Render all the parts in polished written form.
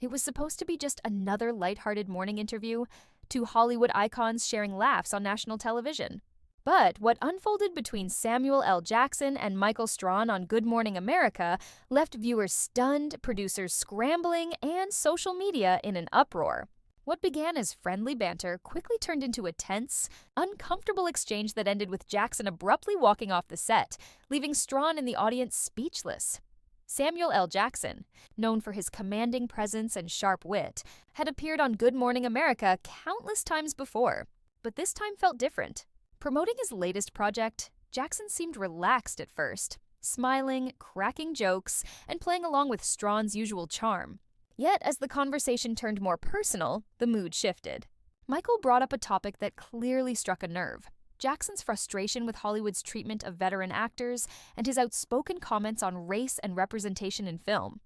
It was supposed to be just another lighthearted morning interview, two Hollywood icons sharing laughs on national television. But what unfolded between Samuel L. Jackson and Michael Strahan on Good Morning America left viewers stunned, producers scrambling, and social media in an uproar. What began as friendly banter quickly turned into a tense, uncomfortable exchange that ended with Jackson abruptly walking off the set, leaving Strahan and the audience speechless. Samuel L. Jackson, known for his commanding presence and sharp wit, had appeared on Good Morning America countless times before, but this time felt different. Promoting his latest project, Jackson seemed relaxed at first, smiling, cracking jokes, and playing along with Strahan's usual charm. Yet, as the conversation turned more personal, the mood shifted. Michael brought up a topic that clearly struck a nerve: Jackson's frustration with Hollywood's treatment of veteran actors and his outspoken comments on race and representation in film.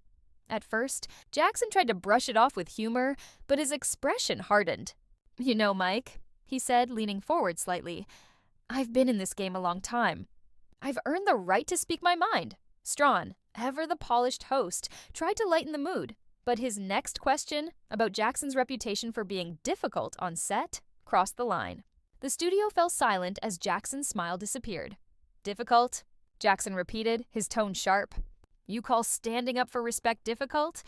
At first, Jackson tried to brush it off with humor, but his expression hardened. "You know, Mike," he said, leaning forward slightly, "I've been in this game a long time. I've earned the right to speak my mind." Strahan, ever the polished host, tried to lighten the mood, but his next question, about Jackson's reputation for being difficult on set, crossed the line. The studio fell silent as Jackson's smile disappeared. "Difficult?" Jackson repeated, his tone sharp. "You call standing up for respect difficult?"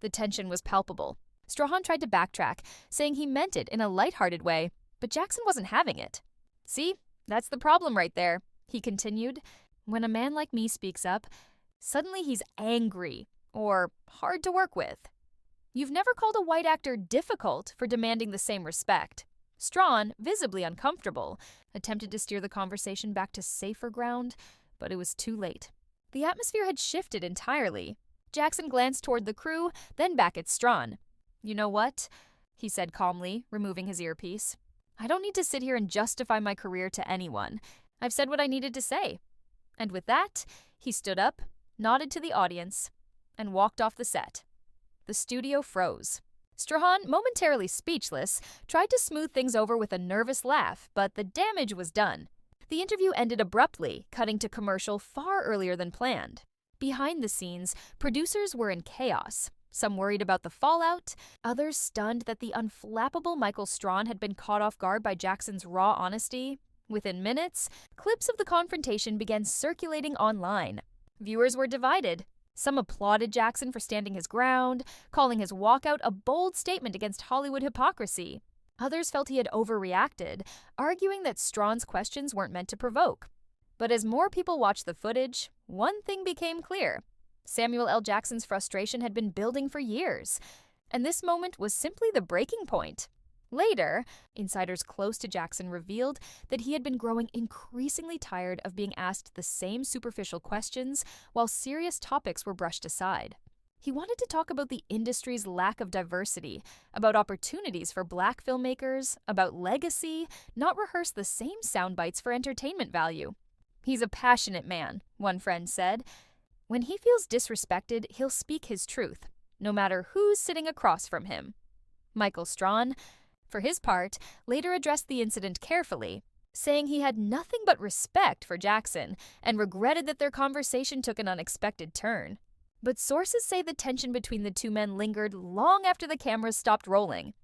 The tension was palpable. Strahan tried to backtrack, saying he meant it in a lighthearted way, but Jackson wasn't having it. "See, that's the problem right there," he continued. "When a man like me speaks up, suddenly he's angry or hard to work with. You've never called a white actor difficult for demanding the same respect." Strahan, visibly uncomfortable, attempted to steer the conversation back to safer ground, but it was too late. The atmosphere had shifted entirely. Jackson glanced toward the crew, then back at Strahan. "You know what?" he said calmly, removing his earpiece. "I don't need to sit here and justify my career to anyone. I've said what I needed to say." And with that, he stood up, nodded to the audience, and walked off the set. The studio froze. Strahan, momentarily speechless, tried to smooth things over with a nervous laugh, but the damage was done. The interview ended abruptly, cutting to commercial far earlier than planned. Behind the scenes, producers were in chaos. Some worried about the fallout, others stunned that the unflappable Michael Strahan had been caught off guard by Jackson's raw honesty. Within minutes, clips of the confrontation began circulating online. Viewers were divided. Some applauded Jackson for standing his ground, calling his walkout a bold statement against Hollywood hypocrisy. Others felt he had overreacted, arguing that Strahan's questions weren't meant to provoke. But as more people watched the footage, one thing became clear. Samuel L. Jackson's frustration had been building for years, and this moment was simply the breaking point. Later, insiders close to Jackson revealed that he had been growing increasingly tired of being asked the same superficial questions while serious topics were brushed aside. He wanted to talk about the industry's lack of diversity, about opportunities for Black filmmakers, about legacy, not rehearse the same sound bites for entertainment value. "He's a passionate man," one friend said. "When he feels disrespected, he'll speak his truth, no matter who's sitting across from him." Michael Strahan, for his part, later addressed the incident carefully, saying he had nothing but respect for Jackson and regretted that their conversation took an unexpected turn. But sources say the tension between the two men lingered long after the cameras stopped rolling.